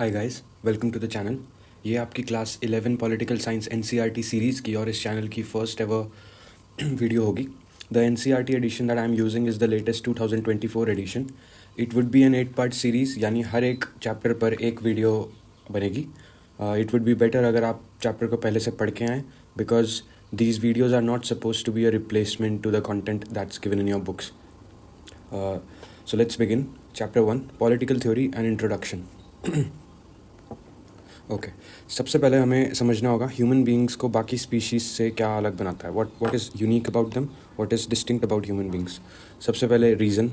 Hi guys, welcome to the channel. ये आपकी class 11 political science NCERT series की और इस चैनल की फर्स्ट एवर वीडियो होगी। The NCERT edition that I am using is the latest 2024 edition. It would be an 8 part series, यानी हर एक चैप्टर पर एक वीडियो बनेगी। इट वुड बी बेटर अगर आप चैप्टर को पहले से पढ़ के आएँ, because these videos are not suppose to be a replacement to the content that's given in your books. So let's begin. Chapter 1, Political Theory and Introduction. Okay सबसे पहले हमें समझना होगा ह्यूमन बींग्स को बाकी स्पीशीज़ से क्या अलग बनाता है। What is unique about them, what is distinct about human beings. सबसे पहले reason.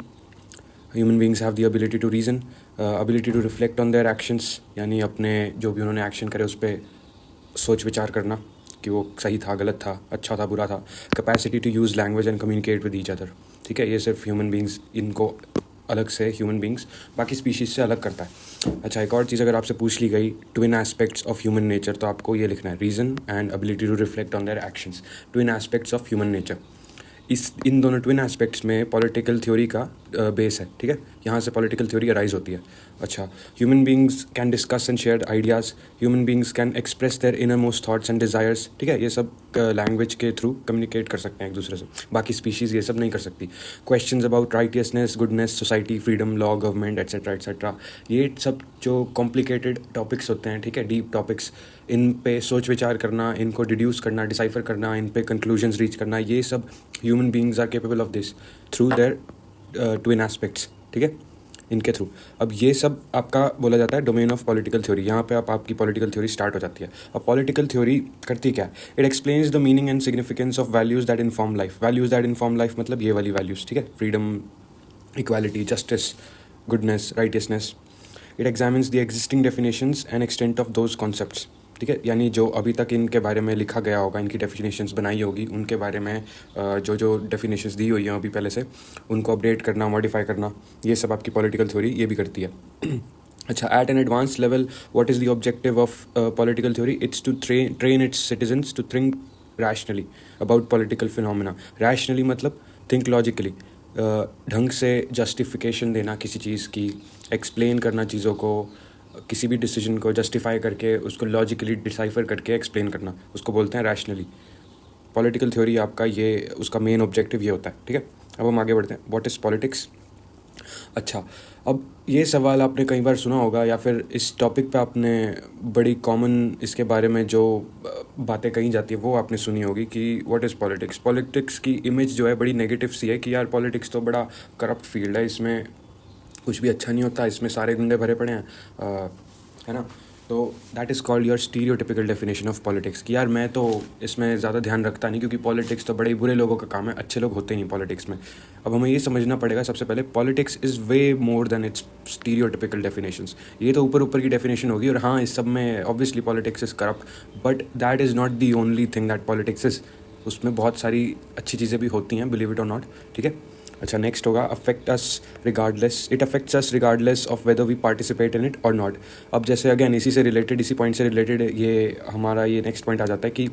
Human beings have the ability to reason, ability to reflect on their actions, यानी अपने जो भी उन्होंने एक्शन करे उस पर सोच विचार करना कि वो सही था, गलत था, अच्छा था, बुरा था। Capacity to use language and communicate with each other. ठीक है, ये सिर्फ ह्यूमन बींग्स, इनको अलग से ह्यूमन बींग्स बाकी स्पीशीज़ से अलग करता है। अच्छा, एक और चीज़ अगर आपसे पूछ ली गई twin aspects of human nature, तो आपको ये लिखना है reason and ability to reflect on their actions, twin aspects of human nature. इन दोनों ट्विन एस्पेक्ट्स में पॉलिटिकल थ्योरी का बेस है। ठीक है, यहाँ से पॉलिटिकल थ्योरी अराइज होती है। अच्छा, human beings can discuss and share ideas, human beings can express their inner most thoughts and desires. ठीक है, ये सब लैंग्वेज के थ्रू कम्युनिकेट कर सकते हैं एक दूसरे से, बाकी स्पीशीज़ ये सब नहीं कर सकती। Questions about righteousness, goodness, society, freedom, law, government etcetera etcetera, ये सब जो कॉम्प्लिकेटेड टॉपिक्स होते हैं, ठीक है, डीप टॉपिक्स, इन पे सोच विचार करना, इनको डिड्यूस करना, डिसाइफर करना, इन पे कंक्लूजन्स रीच करना, ये सब human beings are capable of this through their twin aspects. ठीक है, इनके थ्रू। अब ये सब आपका बोला जाता है डोमेन ऑफ पॉलिटिकल थ्योरी। यहाँ पे आपकी पॉलिटिकल थ्योरी स्टार्ट हो जाती है। अब पॉलिटिकल थ्योरी करती क्या है? It explains the meaning and significance of values that inform life. Values that inform life मतलब ये वाली वैल्यूज़, ठीक है, freedom, equality, justice, goodness, righteousness. It examines the existing definitions and extent of those concepts. ठीक है, यानी जो अभी तक इनके बारे में लिखा गया होगा, इनकी डेफिनेशंस बनाई होगी, उनके बारे में जो डेफिनेशंस दी हुई हैं अभी पहले से, उनको अपडेट करना, मॉडिफाई करना, ये सब आपकी पॉलिटिकल थ्योरी ये भी करती है। अच्छा, at an advance level what is the objective of political theory? It's to train its citizens to think rationally about political phenomena. Rationally मतलब थिंक लॉजिकली, ढंग से जस्टिफिकेशन देना किसी चीज़ की, एक्सप्लेन करना चीज़ों को, किसी भी डिसीजन को जस्टिफाई करके उसको लॉजिकली डिसाइफर करके एक्सप्लेन करना, उसको बोलते हैं रैशनली। पॉलिटिकल थ्योरी आपका ये उसका मेन ऑब्जेक्टिव ये होता है। ठीक है, अब हम आगे बढ़ते हैं। What is politics? अच्छा, अब ये सवाल आपने कई बार सुना होगा, या फिर इस टॉपिक पे आपने बड़ी कॉमन इसके बारे में जो बातें कही जाती है वो आपने सुनी होगी कि व्हाट इज़ पॉलिटिक्स। पॉलिटिक्स की इमेज जो है बड़ी नेगेटिव सी है कि यार पॉलिटिक्स तो बड़ा करप्ट फील्ड है, इसमें कुछ भी अच्छा नहीं होता, इसमें सारे गुंडे भरे पड़े हैं, है ना। तो that is called your stereotypical definition of politics कि यार मैं तो इसमें ज़्यादा ध्यान रखता नहीं, क्योंकि पॉलिटिक्स तो बड़े बुरे लोगों का काम है, अच्छे लोग होते ही नहीं पॉलिटिक्स में। अब हमें ये समझना पड़ेगा सबसे पहले, politics is way more than it's stereotypical definitions. ये तो ऊपर ऊपर की डेफिनेशन होगी, और हाँ, इस सब में obviously politics is corrupt, but that is not the only thing that politics is. उसमें बहुत सारी अच्छी चीज़ें भी होती हैं, बिलीव इट और नॉट। ठीक है, अच्छा, नेक्स्ट होगा affect us regardless. It affects us regardless of whether we participate in it और नॉट। अब जैसे अगेन इसी से रिलेटेड, इसी पॉइंट से रिलेटेड ये हमारा ये नेक्स्ट पॉइंट आ जाता है कि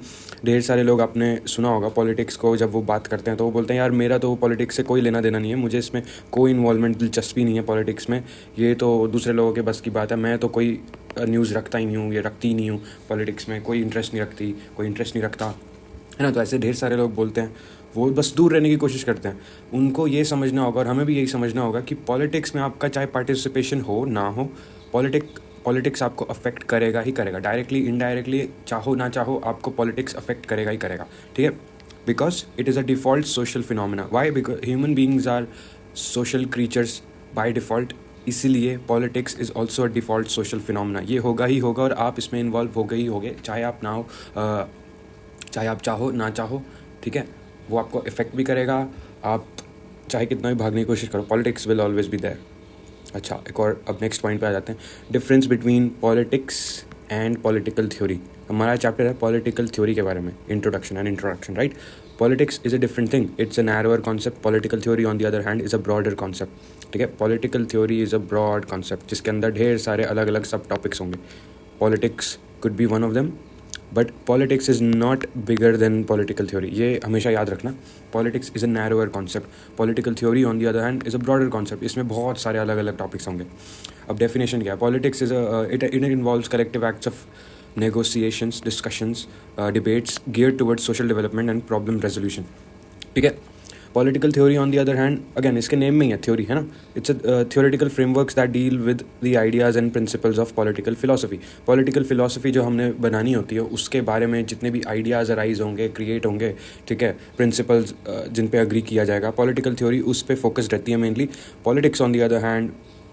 ढेर सारे लोग आपने सुना होगा पॉलिटिक्स को जब वो बात करते हैं तो वो बोलते हैं यार मेरा तो पॉलिटिक्स से कोई लेना देना नहीं है, मुझे इसमें कोई इन्वॉल्वमेंट, दिलचस्पी नहीं है पॉलिटिक्स में, ये तो दूसरे लोगों के बस की बात है, मैं तो कोई न्यूज़ रखता ही नहीं हूँ, ये रखती ही नहीं हूँ, पॉलिटिक्स में कोई इंटरेस्ट नहीं रखती, कोई इंटरेस्ट नहीं रखता, है ना। तो ऐसे ढेर सारे लोग बोलते हैं, वो बस दूर रहने की कोशिश करते हैं। उनको ये समझना होगा, और हमें भी यही समझना होगा कि पॉलिटिक्स में आपका चाहे पार्टिसिपेशन हो ना हो, पॉलिटिक्स आपको अफेक्ट करेगा ही करेगा, डायरेक्टली इनडायरेक्टली, चाहो ना चाहो, आपको पॉलिटिक्स अफेक्ट करेगा ही करेगा। ठीक है, because it is a default social phenomena. Why? Because human beings are social creatures by default, इसीलिए politics is also a default social phenomena. ये होगा ही होगा, और आप इसमें इन्वॉल्व हो गए ही होगे, चाहे आप ना हो, चाहे आप चाहो ना चाहो। ठीक है, वो आपको इफेक्ट भी करेगा, आप चाहे कितना भी भागने की कोशिश करो, politics will always be there. अच्छा, एक और अब नेक्स्ट पॉइंट पे आ जाते हैं, difference between politics and political theory. हमारा चैप्टर है पॉलिटिकल थ्योरी के बारे में, introduction, right. Politics is a different thing, it's a narrower concept. Political theory on the other hand is a broader concept. ठीक है, political theory is a broad concept जिसके अंदर ढेर सारे अलग अलग सब टॉपिक्स होंगे। Politics could be one of them, but politics is not bigger than political theory, ये हमेशा याद रखना। Politics is a narrower concept, political theory on the other hand is a broader concept, इसमें बहुत सारे अलग अलग टॉपिक्स होंगे। अब डेफिनेशन क्या है? Politics is it involves collective acts of negotiations, discussions, debates geared towards social development and problem resolution. ठीक है. Political theory on the other hand, again इसके नेम में ही है थ्योरी, है ना. It's a theoretical frameworks that deal with the ideas and principles of political philosophy. Political philosophy जो हमने बनानी होती है उसके बारे में जितने भी आइडियाज़ अराइज होंगे, क्रिएट होंगे, ठीक है, प्रिंसिपल्स जिन पे अग्री किया जाएगा, पॉलिटिकल थ्योरी उस पर फोकस रहती है mainly. Politics on the other hand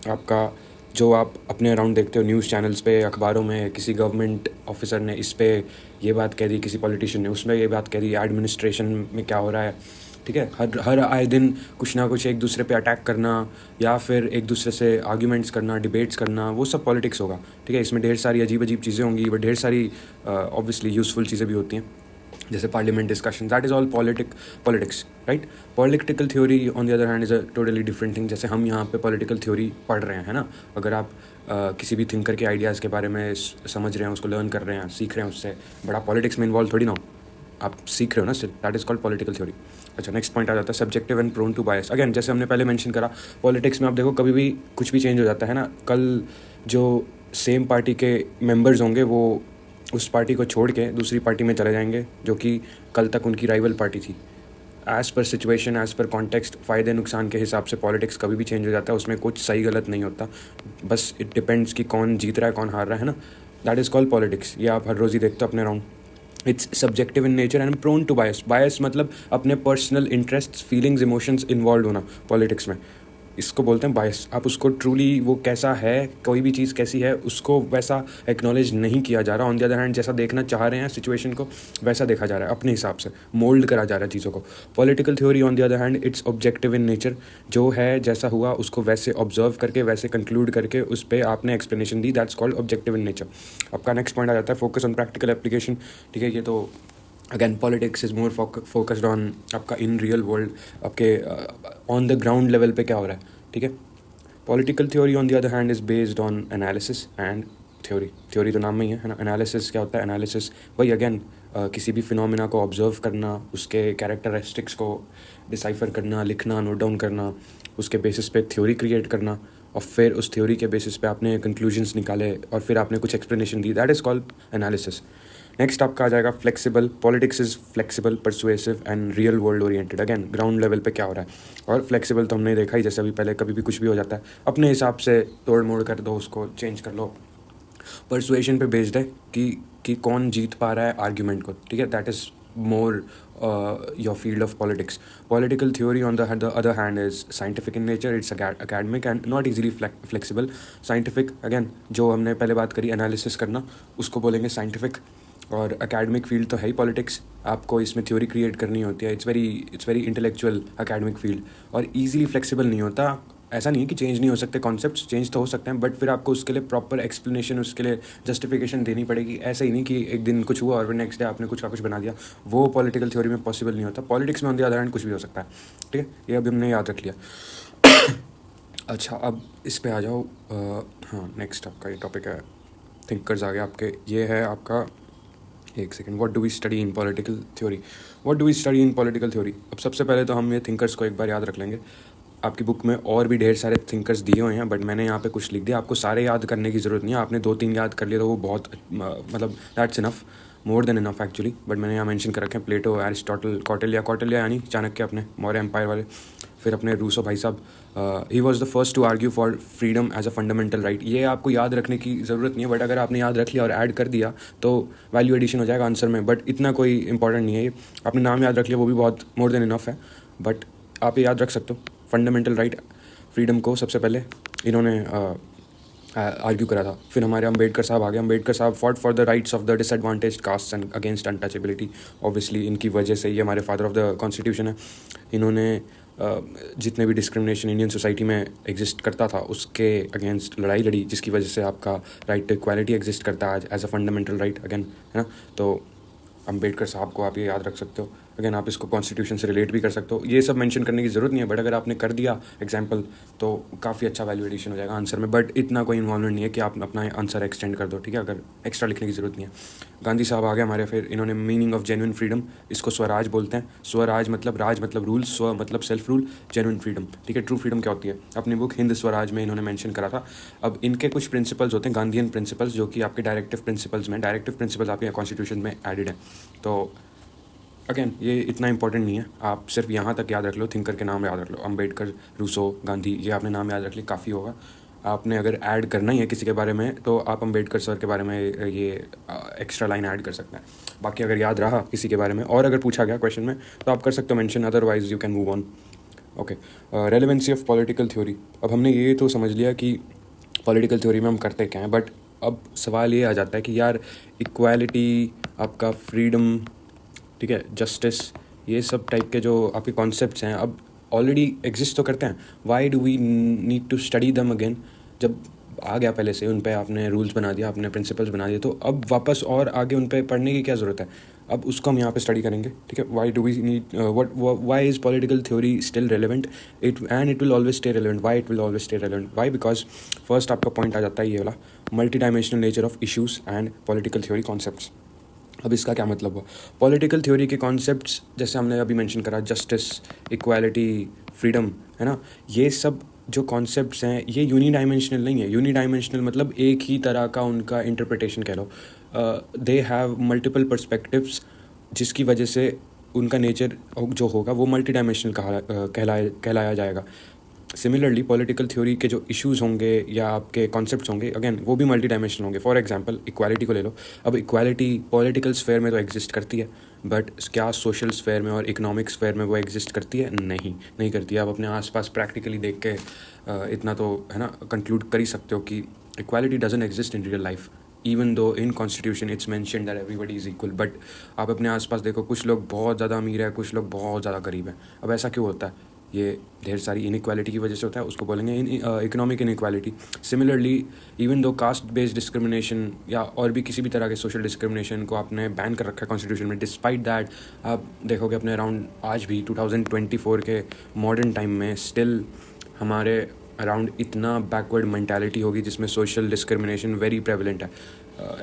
आपका जो आप अपने अराउंड देखते हो न्यूज़ चैनल्स पे, अखबारों में, किसी गवर्नमेंट ऑफिसर ने इस पे ये बात कह दी, किसी पॉलिटिशियन ने उसमें ये बात कह दी, एडमिनिस्ट्रेशन में क्या हो रहा है, ठीक है. हर आए दिन कुछ ना कुछ एक दूसरे पे अटैक करना या फिर एक दूसरे से आर्ग्यूमेंट्स करना, डिबेट्स करना, वो सब पॉलिटिक्स होगा, ठीक है. इसमें ढेर सारी अजीब अजीब चीज़ें होंगी, बट ढेर सारी ऑब्वियसली यूज़फुल चीज़ें भी होती हैं, जैसे parliament discussion. That is all politics, right. Political theory on the other hand is a totally different thing. जैसे हम यहाँ पे पॉलिटिकल थ्योरी पढ़ रहे हैं, है ना. अगर आप किसी भी थिंकर के आइडियाज़ के बारे में समझ रहे हैं, उसको लर्न कर रहे हैं, सीख रहे हैं उससे, बट आप पॉलिटिक्स में इन्वॉल्व थोड़ी ना हो, आप सीख रहे हो ना still. That is called political theory. अच्छा, नेक्स्ट पॉइंट आ जाता है subjective and prone to bias. Again जैसे हमने पहले मेंशन करा, पॉलिटिक्स में आप देखो कभी भी कुछ भी चेंज हो जाता है ना. कल जो सेम पार्टी के मेंबर्स होंगे वो उस पार्टी को छोड़ के दूसरी पार्टी में चले जाएंगे जो कि कल तक उनकी राइवल पार्टी थी. As per situation, as per context, फ़ायदे नुकसान के हिसाब से पॉलिटिक्स कभी भी चेंज हो जाता है. उसमें कुछ सही गलत नहीं होता, बस इट डिपेंड्स कि कौन जीत रहा है, कौन हार रहा है ना. That is called politics. ये आप हर रोज़ ही देखते हो अपने around. It's subjective in nature and prone to bias. Bias मतलब अपने personal interest, feelings, emotions involve होना पॉलिटिक्स में, इसको बोलते हैं बायस. आप उसको ट्रूली वो कैसा है, कोई भी चीज़ कैसी है, उसको वैसा एक्नॉलेज नहीं किया जा रहा. ऑन द अदर हैंड जैसा देखना चाह रहे हैं सिचुएशन को, वैसा देखा जा रहा है, अपने हिसाब से मोल्ड करा जा रहा है चीज़ों को. Political theory on the other hand it's objective in nature. जो है जैसा हुआ उसको वैसे ऑब्जर्व करके, वैसे कंक्लूड करके उस पर आपने explanation the. That's called objective in nature. आपका नेक्स्ट पॉइंट आ जाता है फोकस ऑन प्रैक्टिकल एप्लीकेशन. ठीक है, ये तो again politics is more focused on आपका इन रियल वर्ल्ड, आपके ऑन द ग्राउंड लेवल पे क्या हो रहा है, ठीक है. Political theory on the other hand is based on analysis and theory. Theory तो नाम में ही है ना. एनालिसिस क्या होता है? एनालिसिस वही अगेन किसी भी फिनोमिना को ऑब्जर्व करना, उसके कैरेक्टरिस्टिक्स को डिसाइफर करना, लिखना, नोट डाउन करना, उसके बेसिस पे थ्योरी क्रिएट करना, और फिर उस थ्योरी के बेसिस पे आपने कंक्लूजन्स निकाले और फिर आपने कुछ explanation the. That is called analysis. Next आपका आ जाएगा flexible. Politics is flexible, persuasive and real world oriented. Again ground level पे क्या हो रहा है. और फ्लेक्सिबल तो हमने देखा ही, जैसे अभी पहले कभी भी कुछ भी हो जाता है, अपने हिसाब से तोड़ मोड़ कर दो, उसको चेंज कर लो. परसुएशन पे बेस्ड है कि कौन जीत पा रहा है आर्ग्यूमेंट को, ठीक है. That is more your field of politics. Political theory on the other hand is scientific in nature. It's academic and not easily flexible. Scientific again जो हमने पहले बात करी एनालिसिस करना, उसको बोलेंगे साइंटिफिक. और एकेडमिक फील्ड तो है ही पॉलिटिक्स, आपको इसमें थ्योरी क्रिएट करनी होती है. It's very intellectual academic field, और ईजिली फ्लेक्सिबल नहीं होता. ऐसा नहीं है कि चेंज नहीं हो सकते, कॉन्सेप्ट्स चेंज तो हो सकते हैं, बट फिर आपको उसके लिए प्रॉपर एक्सप्लेनेशन, उसके लिए जस्टिफिकेशन देनी पड़ेगी. ऐसा ही नहीं कि एक दिन कुछ हुआ और फिर नेक्स्ट डे आपने कुछ का कुछ बना दिया. वो पॉलिटिकल थ्योरी में पॉसिबल नहीं होता. पॉलिटिक्स में ऑन द अदर हैंड कुछ भी हो सकता है, ठीक है. ये अभी हमने याद रख लिया. अच्छा, अब इस पे आ जाओ. हाँ, नेक्स्ट आपका ये टॉपिक है थिंकर्स आ गया आपके. ये है आपका, एक second, what do we study in political theory. What do we study in political theory. अब सबसे पहले तो हम ये थिंकर्स को एक बार याद रख लेंगे. आपकी बुक में और भी ढेर सारे थिंकर्स दिए हुए हैं, बट मैंने यहाँ पे कुछ लिख दिया. आपको सारे याद करने की ज़रूरत नहीं है. आपने 2-3 याद कर लिए तो वो बहुत, मतलब that's enough, more than enough actually. But मैंने यहाँ मेंशन कर रखे हैं प्लेटो, एरिस्टोटल, कौटिल्य यानी चाणक्य अपने मौर्य एम्पायर वाले, फिर अपने रूसो भाई साहब. He was the first to argue for freedom as a fundamental right. ये आपको याद रखने की ज़रूरत नहीं है, बट अगर आपने याद रख लिया और ऐड कर दिया तो वैल्यू एडिशन हो जाएगा आंसर में. बट इतना कोई इंपॉर्टेंट नहीं है. ये आपने नाम याद रख लिया, वो भी बहुत मोर देन इनफ है. बट आप ये याद रख सकते हो, फंडामेंटल राइट, फ्रीडम को सबसे पहले इन्होंने आर्ग्यू करा था. फिर हमारे अम्बेडकर साहब आ गए. अम्बेडकर साहब fought for the rights of the disadvantage caste and against untouchability. Obviously इनकी वजह से ये हमारे फादर ऑफ द कॉन्स्टिट्यूशन है. इन्होंने जितने भी डिस्क्रिमिनेशन इंडियन सोसाइटी में एग्जिस्ट करता था उसके अगेंस्ट लड़ाई लड़ी, जिसकी वजह से आपका राइट टू इक्वालिटी एग्जिस्ट करता है as a fundamental right again, है ना. तो अम्बेडकर साहब को आप ये याद रख सकते हो. अगेन आप इसको कॉन्स्टिट्यूशन से रिलेट भी कर सकते हो, ये सब मेंशन करने की ज़रूरत नहीं है, बट अगर आपने कर दिया एग्जाम्पल तो काफ़ी अच्छा वैल्यू एडिशन हो जाएगा आंसर में, बट इतना कोई इन्वॉल्वमेंट नहीं है कि आप अपना आंसर एक्सटेंड कर दो, ठीक है, अगर एक्स्ट्रा लिखने की ज़रूरत नहीं है। गांधी साहब आ गए हमारे, फिर इन्होंने मीनिंग ऑफ जेन्युइन फ्रीडम, इसको स्वराज बोलते हैं। स्वराज मतलब राज मतलब रूल, स्व मतलब सेल्फ रूल, जेन्युइन फ्रीडम, ठीक है। ट्रू फ्रीडम क्या होती है अपनी बुक हिंद स्वराज में इन्होंने मेंशन करा था। अब इनके कुछ प्रिंसिपल्स होते हैं गांधीयन प्रिंसिपल्स, जो कि आपके डायरेक्टिव प्रिंसिपल्स में, डायरेक्टिव प्रिंसिपल्स आपके कॉन्स्टिट्यूशन में एडेड है। तो अगेन ये इतना इंपॉर्टेंट नहीं है, आप सिर्फ यहाँ तक याद रख लो, थिंकर के नाम याद रख लो, अम्बेडकर, रूसो, गांधी, ये आपने नाम याद रख ली, काफ़ी होगा। आपने अगर ऐड करना ही है किसी के बारे में तो आप अम्बेडकर सर के बारे में ये एक्स्ट्रा लाइन ऐड कर सकते हैं। बाकी अगर याद रहा किसी के बारे में और अगर पूछा गया क्वेश्चन में तो आप कर सकते हो mention, otherwise you can move on. Okay, relevancy of political theory. अब हमने ये तो समझ लिया कि पॉलिटिकल थ्योरी में हम करते क्या हैं, बट अब सवाल ये आ जाता है कि यार इक्वालिटी, आपका फ्रीडम, ठीक है, जस्टिस, ये सब टाइप के जो आपके कॉन्सेप्ट्स हैं अब ऑलरेडी एग्जिस्ट तो करते हैं, why do we need to study them again? जब आ गया पहले से, उन पे आपने रूल्स बना दिया, आपने प्रिंसिपल्स बना दिए, तो अब वापस और आगे उन पे पढ़ने की क्या ज़रूरत है? अब उसको हम यहाँ पे स्टडी करेंगे, ठीक है। Why do we need why is political theory still relevant, it will always stay relevant. Why it will always stay relevant? Why? Because first आपका पॉइंट आ जाता है ये वाला, multi dimensional nature of issues and political theory concepts. अब इसका क्या मतलब हुआ? पॉलिटिकल थ्योरी के कॉन्सेप्ट्स जैसे हमने अभी मेंशन करा, जस्टिस, इक्वालिटी, फ्रीडम, है ना, ये सब जो कॉन्सेप्ट्स हैं ये यूनी डायमेंशनल नहीं है। यूनी डायमेंशनल मतलब एक ही तरह का उनका इंटरप्रिटेशन कह लो, दे हैव मल्टीपल पर्सपेक्टिव्स, जिसकी वजह से उनका नेचर जो होगा वो मल्टी डायमेंशनल कहलाया जाएगा। सिमिलरली पॉलिटिकल थ्योरी के जो इश्यूज़ होंगे या आपके कॉन्सेप्ट्स होंगे, अगेन वो भी मल्टी डायमेंशनल होंगे। फॉर एग्जांपल इक्वालिटी को ले लो। अब इक्वालिटी पॉलिटिकल स्फेयर में तो एग्जिस्ट करती है, बट क्या सोशल स्फेयर में और इकोनॉमिक स्फेयर में वो एग्जिस्ट करती है? नहीं करती है। आप अपने आसपास प्रैक्टिकली देख के इतना तो है ना कंक्लूड कर ही सकते हो कि equality doesn't exist in real life, even though in constitution it's mention that everybody is equal. But आप अपने आसपास देखो, कुछ लोग बहुत ज़्यादा अमीर है, कुछ लोग बहुत ज़्यादा गरीब हैं। अब ऐसा क्यों होता है? ये ढेर सारी इनइक्वालिटी की वजह से होता है, उसको बोलेंगे economic inequality. Similarly even though caste based discrimination या और भी किसी भी तरह के सोशल डिस्क्रिमिनेशन को आपने बैन कर रखा है कॉन्स्टिट्यूशन में, डिस्पाइट दैट आप देखोगे अपने अराउंड आज भी 2024 के मॉडर्न टाइम में स्टिल हमारे अराउंड इतना बैकवर्ड मेंटालिटी होगी जिसमें सोशल डिस्क्रिमिनेशन वेरी प्रेवलेंट है,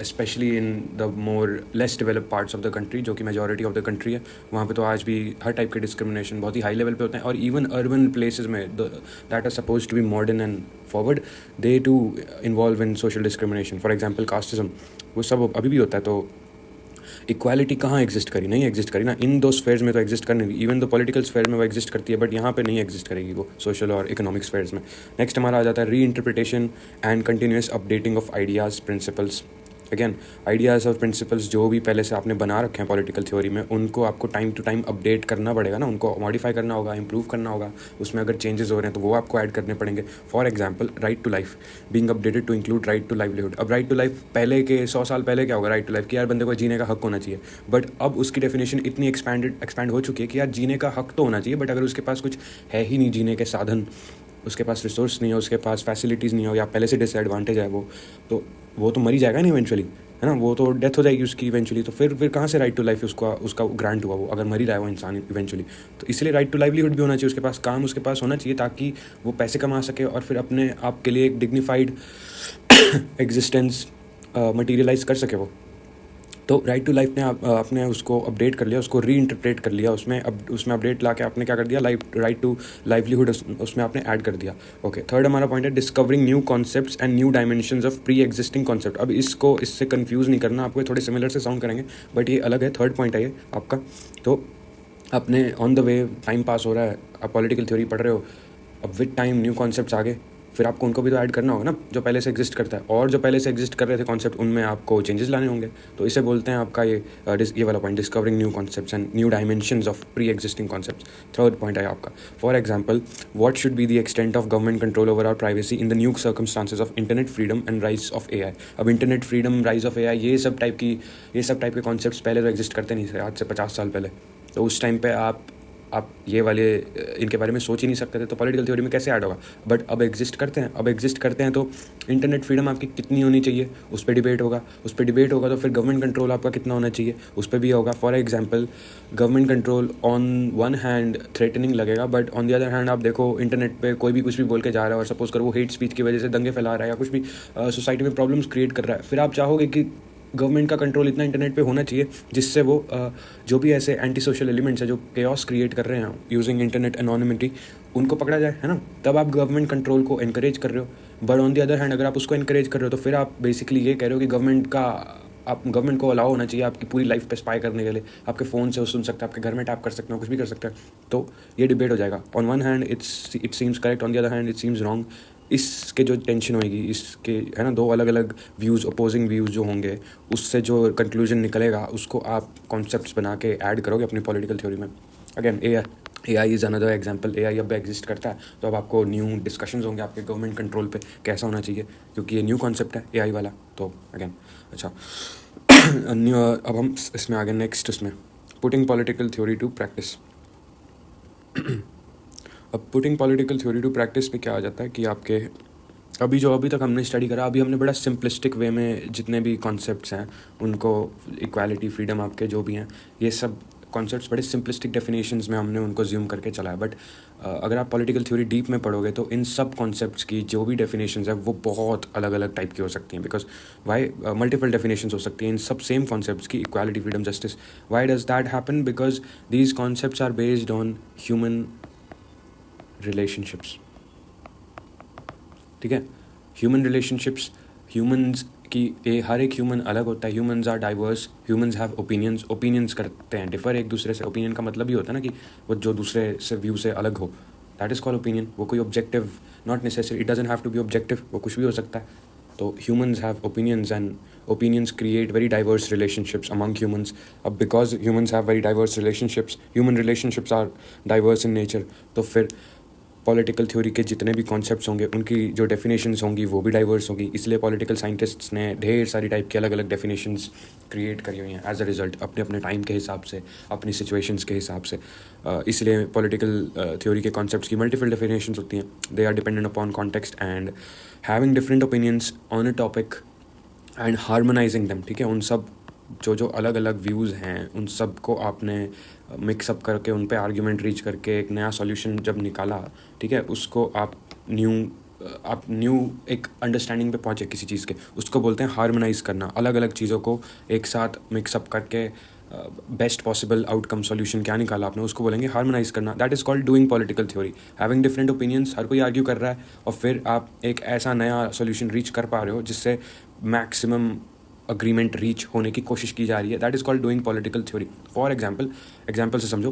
specially in the more less develop parts of the country, जो कि मेजॉरिटी ऑफ द कंट्री है। वहाँ पे तो आज भी हर टाइप के डिस्क्रिमिनेशन बहुत ही हाई लेवल पे होते हैं, और इवन अर्बन प्लेसेस में that are suppose to be modern and forward, they to involve in social discrimination. For example casteism, वो सब अभी भी होता है। तो इक्वालिटी कहाँ एग्जिस्ट करी? नहीं एग्जिस्ट करी ना। इन दो स्फेयर्स में तो एग्जिस्ट करनी थी, इवन दो पॉलिटिकल स्फेयर में वो एग्जिस्ट करती है, बट यहाँ पे नहीं एग्जिस्ट करेगी वो सोशल और इकोनॉमिक स्फेयर्स में। नेक्स्ट हमारा आ जाता है री interpretation and continuous updating of ideas, principles. Again ideas और प्रिंसिपल्स जो भी पहले से आपने बना रखे हैं पॉलिटिकल थ्योरी में, उनको आपको टाइम टू टाइम अपडेट करना पड़ेगा ना, उनको मॉडिफाई करना होगा, इंप्रूव करना होगा। उसमें अगर चेंजेस हो रहे हैं तो वो आपको ऐड करने पड़ेंगे। For example right to life being updated to include right to livelihood. अब राइट टू लाइफ पहले के 100 साल पहले क्या होगा? राइट टू लाइफ कि यार बंदे को जीने का हक होना चाहिए, बट अब उसकी डेफिनेशन इतनी एक्सपैंड हो चुकी है कि यार जीने का हक तो होना चाहिए, बट अगर उसके पास कुछ है ही नहीं जीने के साधन, उसके पास रिसोर्स नहीं है, उसके पास फैसिलिटीज़ नहीं हो, या पहले से डिसएडवांटेज है वो तो मर ही जाएगा नहीं इवेंचुअली, है ना, वो तो डेथ हो जाएगी उसकी इवेंचुअली। तो फिर कहाँ से राइट टू लाइफ उसका ग्रांट हुआ? वो अगर मर ही रहा है वो इंसान इवेंचुअली। तो इसलिए राइट टू लाइवलीहुड भी होना चाहिए, उसके पास काम उसके पास होना चाहिए, ताकि वो पैसे कमा सके और फिर अपने आप के लिए एक डिग्निफाइड एग्जिस्टेंस मटीरियलाइज कर सके वो। तो राइट टू लाइफ ने आपने उसको अपडेट कर लिया, उसको री इंटरप्रेट कर लिया, उसमें अपडेट ला के आपने क्या कर दिया? राइट टू लाइवलीहुड उसमें आपने ऐड कर दिया। ओके, थर्ड हमारा पॉइंट है discovering new concepts and new dimensions of pre existing concept. अब इससे कंफ्यूज नहीं करना आपको, थोड़े सिमिलर से साउंड करेंगे बट ये अलग है। थर्ड पॉइंट है ये आपका। तो अपने on the way time pass हो रहा है, आप पॉलिटिकल थ्योरी पढ़ रहे हो, अब विद टाइम न्यू कॉन्सेप्ट्स आ गए, फिर आपको उनको भी तो ऐड करना होगा ना, जो पहले से एग्जिस्ट करता है, और जो पहले से एग्जिस्ट कर रहे थे कॉन्सेप्ट उनमें आपको चेंजेस लाने होंगे। तो इसे बोलते हैं आपका ये वाला point, discovering new concepts and new dimensions of pre existing concepts. Third point है आपका, for example what should be the extent of government control over our privacy in the new circumstances of internet freedom and rise of AI। अब internet freedom, rise of AI, ये सब type के concepts पहले तो exist करते नहीं थे, आज से 50 साल पहले। तो उस टाइम पे आप आप ये वाले इनके बारे में सोच ही नहीं सकते थे, तो पॉलिटिकल थ्योरी में कैसे ऐड होगा? बट अब एग्जिस्ट करते हैं तो इंटरनेट फ्रीडम आपकी कितनी होनी चाहिए, उस पर डिबेट होगा। तो फिर गवर्नमेंट कंट्रोल आपका कितना होना चाहिए, उस पर भी होगा। For example, government control on one hand threatening लगेगा, but on the other hand आप देखो इंटरनेट पे कोई भी कुछ भी बोल के जा रहा है, और सपोज करो वो हेट स्पीच की वजह से दंगे फैला रहा है या कुछ भी सोसाइटी में प्रॉब्लम्स क्रिएट कर रहा है, फिर आप चाहोगे कि गवर्नमेंट का कंट्रोल इतना इंटरनेट पे होना चाहिए जिससे वो जो भी ऐसे एंटी सोशल एलिमेंट्स हैं जो केओस क्रिएट कर रहे हैं यूजिंग इंटरनेट एनोनिमिटी, उनको पकड़ा जाए, है ना? तब आप गवर्नमेंट कंट्रोल को एनकरेज कर रहे हो। But on the other hand अगर आप उसको एनकरेज कर रहे हो तो फिर आप बेसिकली ये कह रहे हो कि गवर्नमेंट को अलाउ होना चाहिए आपकी पूरी लाइफ पे स्पाई करने के लिए। आपके फ़ोन से वो सुन सकते हैं, आपके घर में टैप कर सकते हैं, कुछ भी कर सकते हैं। तो ये डिबेट हो जाएगा। On one hand it seems correct, on the other hand it seems wrong. इसके जो टेंशन होएगी, इसके, है ना, दो अलग अलग व्यूज़, अपोजिंग व्यूज़ जो होंगे, उससे जो कंक्लूजन निकलेगा उसको आप कॉन्सेप्ट्स बना के ऐड करोगे अपनी पॉलिटिकल थ्योरी में। Again A I is another example. A I अब एग्जिस्ट करता है तो अब आपको न्यू डिस्कशंस होंगे आपके गवर्नमेंट कंट्रोल पे कैसा होना चाहिए, क्योंकि ये न्यू कॉन्सेप्ट है ए आई वाला। तो अगेन अच्छा न्यू, अब हम इसमें आगे नेक्स्ट उसमें putting political theory to practice. अब putting political theory to practice में क्या आ जाता है कि आपके अभी तक हमने स्टडी करा, अभी हमने बड़ा सिंपलिस्टिक वे में जितने भी कॉन्सेप्ट्स हैं उनको, इक्वालिटी, फ्रीडम, आपके जो भी हैं, ये सब कॉन्सेप्ट्स बड़े सिंपलिस्टिक डेफिनेशंस में हमने उनको ज्यूम करके चला है। बट अगर आप पॉलिटिकल थ्योरी डीप में पढ़ोगे तो इन सब कॉन्सेप्ट्स की जो भी डेफिनेशंस है वो बहुत अलग अलग टाइप की हो सकती हैं, बिकॉज वाई मल्टीपल डेफिनेशंस हो सकती हैं इन सब सेम कॉन्सेप्ट्स की, equality, freedom, justice. Why does that happen? Because these concepts are based on human relationships. ठीक है, ह्यूमन रिलेशनशिप्स, ह्यूमंस की हर एक ह्यूमन अलग होता है। Humans are diverse, humans have opinions करते हैं डिफर एक दूसरे से। ओपिनियन का मतलब ही होता है ना कि वो जो दूसरे से व्यू से अलग हो, दैट इज़ कॉल्ड ओपिनियन। वो कोई objective, not necessary, it doesn't have to be objective, वो कुछ भी हो सकता है। तो humans have opinions and opinions create very diverse relationships among humans. अब because humans have very diverse relationships, human relationships are diverse in nature, तो फिर पॉलिटिकल थ्योरी के जितने भी कॉन्सेप्ट्स होंगे उनकी जो डेफिनेशंस होंगी वो भी डाइवर्स होंगी। इसलिए पॉलिटिकल साइंटिस्ट्स ने ढेर सारी टाइप की अलग अलग डेफिनेशंस क्रिएट करी हुई हैं एज अ रिजल्ट, अपने अपने टाइम के हिसाब से, अपनी सिचुएशंस के हिसाब से। इसलिए पॉलिटिकल थ्योरी के कॉन्सेप्ट्स की मल्टीपल डेफिनेशंस होती हैं। They are dependent upon context and having different opinions on a topic and harmonising them. ठीक है, उन सब जो अलग अलग व्यूज़ हैं उन सब को आपने मिक्सअप करके उन पे आर्ग्यूमेंट रीच करके एक नया सॉल्यूशन जब निकाला, ठीक है, उसको आप न्यू एक अंडरस्टैंडिंग पे पहुँचे किसी चीज़ के, उसको बोलते हैं हार्मोनाइज़ करना। अलग अलग चीज़ों को एक साथ मिक्सअप करके बेस्ट पॉसिबल आउटकम सॉल्यूशन क्या निकाला आपने, उसको बोलेंगे हार्मोनाइज़ करना। That is called doing political theory. Having different opinions, हर कोई आर्ग्यू कर रहा है और फिर आप एक ऐसा नया सॉल्यूशन रीच कर पा रहे हो जिससे मैक्सिमम अग्रीमेंट रीच होने की कोशिश की जा रही है। That is called doing political theory. For example से समझो,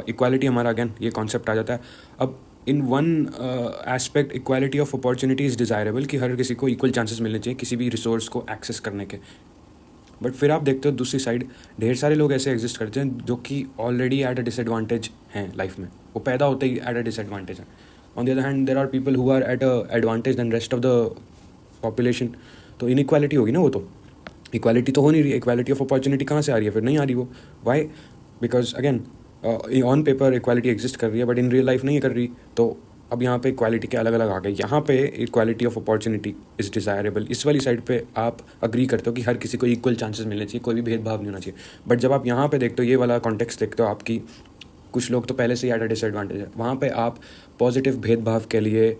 इक्वालिटी हमारा अगेन ये कॉन्सेप्ट आ जाता है। अब in one aspect equality of opportunity is desirable, कि हर किसी को इक्वल चांसेस मिलने चाहिए किसी भी रिसोर्स को एक्सेस करने के। बट फिर आप देखते हो दूसरी साइड ढेर सारे लोग ऐसे एग्जिस्ट करते हैं जो कि ऑलरेडी एट अ डिसएडवांटेज हैं लाइफ में, वो पैदा होते ही एट अ डिसएडवांटेज हैं। On the other hand there are people who are at a advantage then rest of the population. तो इनइक्वालिटी होगी ना, वो तो इक्वालिटी तो हो नहीं रही है। इक्वालिटी ऑफ अपॉर्चुनिटी कहाँ से आ रही है? फिर नहीं आ रही वो। Why? Because again on paper equality exist कर रही है बट इन रियल लाइफ नहीं कर रही। तो अब यहाँ पे इक्वालिटी के अलग अलग आ गए। यहाँ पे equality of opportunity is desirable. इस वाली साइड पे आप अग्री करते हो कि हर किसी को इक्वल चांसेस मिलने चाहिए, कोई भी भेदभाव नहीं होना चाहिए। बट जब आप यहाँ पे देखते हो, ये वाला कॉन्टेक्स्ट देखते हो, आपकी कुछ लोग तो पहले से ही एट अ डिसएडवांटेज है, वहाँ पे आप पॉजिटिव भेदभाव के लिए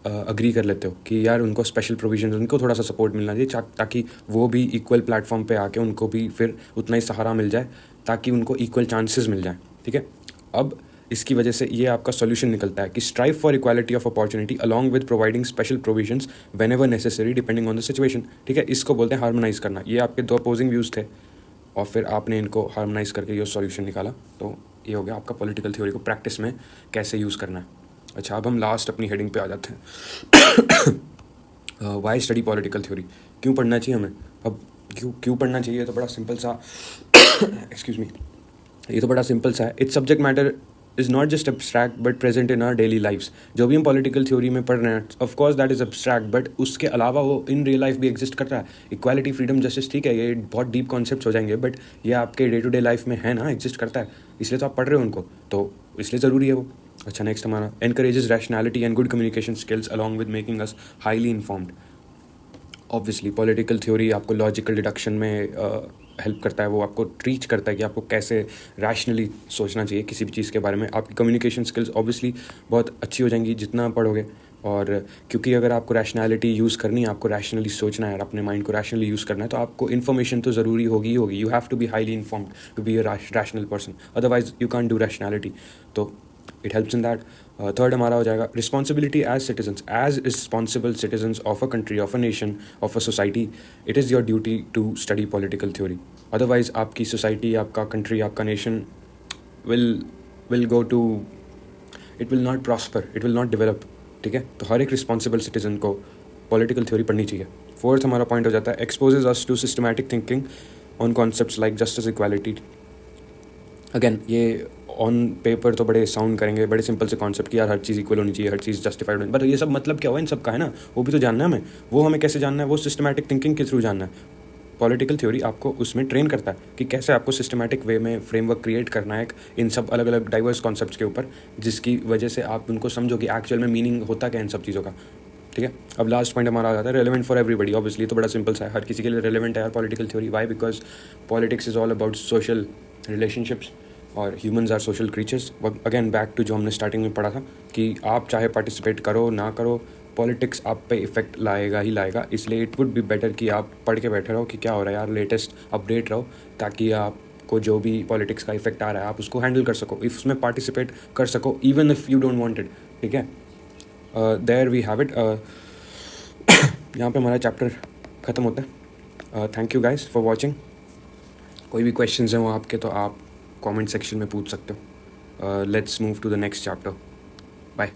अग्री कर लेते हो कि यार उनको स्पेशल प्रोविजन, उनको थोड़ा सा सपोर्ट मिलना चाहिए ताकि वो भी इक्वल प्लेटफॉर्म पे आके उनको भी फिर उतना ही सहारा मिल जाए, ताकि उनको इक्वल चांसेस मिल जाए। ठीक है, अब इसकी वजह से ये आपका सॉल्यूशन निकलता है कि strive for equality of opportunity along with providing special provisions when ever necessary depending on the situation. ठीक है, इसको बोलते हैं हार्मोनाइज करना। ये आपके दो अपोजिंग व्यूज़ थे और फिर आपने इनको हार्मोनाइज करके ये सॉल्यूशन निकाला। तो ये हो गया आपका पॉलिटिकल थ्योरी को प्रैक्टिस में कैसे यूज़ करना है। अच्छा, अब हम लास्ट अपनी हेडिंग पे आ जाते हैं। वाई स्टडी पॉलिटिकल थ्योरी, क्यों पढ़ना चाहिए हमें? अब क्यों पढ़ना चाहिए? तो बड़ा सिंपल सा एक्सक्यूज़ मी, ये तो बड़ा सिंपल सा है। Its subject matter is not just abstract but present in our daily lifes. जो भी हम पॉलिटिकल थ्योरी में पढ़ रहे हैं, of course that is abstract, but उसके अलावा वो इन रियल लाइफ भी एग्जिस्ट करता है. इक्वालिटी, फ्रीडम, जस्टिस, ठीक है, ये बहुत डीप कॉन्सेप्ट्स हो जाएंगे, बट ये आपके डे टू डे लाइफ में है ना, एग्जिस्ट करता है, इसलिए तो आप पढ़ रहे हो उनको, तो इसलिए ज़रूरी है वो. अच्छा, नेक्स्ट हमारा encourages rationality and good communication skills along with making us highly informed. Obviously political theory आपको लॉजिकल डिडक्शन में हेल्प करता है, वो आपको टीच करता है कि आपको कैसे रैशनली सोचना चाहिए किसी भी चीज़ के बारे में. आपकी कम्युनिकेशन स्किल्स ऑब्वियसली बहुत अच्छी हो जाएंगी जितना पढ़ोगे, और क्योंकि अगर आपको रैशनैलिटी यूज़ करनी है, आपको रैशनली सोचना है, अपने माइंड को रैशनली यूज़ करना है, तो आपको इन्फॉर्मेशन तो ज़रूरी होगी ही होगी. You have to be highly informed to be a rational person, otherwise you can do rationality. तो it helps in that. Third हमारा हो जाएगा responsibility as citizens. As responsible citizens of a country, of a nation, of a society, it is your duty to study political theory. Otherwise आपकी society, आपका country, आपका nation will go to, it will not prosper, it will not develop. ठीक है, तो हर एक responsible citizen को political theory पढ़नी चाहिए. फोर्थ हमारा पॉइंट हो जाता है exposes us to systematic thinking on concepts like justice, equality. Again ये ऑन पेपर तो बड़े साउंड करेंगे, बड़े सिंपल से कॉन्सेप्ट कि यार हर चीज़ इक्वल होनी चाहिए, हर चीज़ जस्टिफाइड होनी, बट ये सब मतलब क्या हुआ इन सब का, है ना, वो भी तो जानना है हमें. वो हमें कैसे जानना है, वो सिस्टमैटिक थिंकिंग के थ्रू जानना है. पॉलिटिकल थ्योरी आपको उसमें ट्रेन करता है कि कैसे आपको सिस्टमैटिक वे में फ्रेमवर्क क्रिएट करना है इन सब अलग अलग डाइवर्स कॉन्सेप्ट्स के ऊपर, जिसकी वजह से आप उनको समझो कि एक्चुअल में मीनिंग होता क्या इन सब चीज़ों का. ठीक है, अब लास्ट पॉइंट हमारा आ जाता है रेलेवेंट फॉर एवरीबडी. ऑब्वियसली तो बड़ा सिंपल सा है, हर किसी के लिए रेलेवेंट है यार political theory. Why? Because politics is all about social relationships और humans are social creatures. Again back to जो हमने स्टार्टिंग में पढ़ा था कि आप चाहे पार्टिसिपेट करो ना करो, पॉलिटिक्स आप पे इफेक्ट लाएगा ही लाएगा. इसलिए इट वुड बी बेटर कि आप पढ़ के बैठे रहो कि क्या हो रहा है यार, लेटेस्ट अपडेट रहो, ताकि आपको जो भी पॉलिटिक्स का इफेक्ट आ रहा है आप उसको हैंडल कर सको, इफ उसमें पार्टिसिपेट कर सको, even if you don't want it. ठीक है, देयर वी हैव इट. यहाँ पे हमारा चैप्टर ख़त्म होता है. Thank you guys for watching. कोई भी क्वेश्चंस हैं वो आपके, तो आप कमेंट सेक्शन में पूछ सकते हो. Let's move to the next chapter.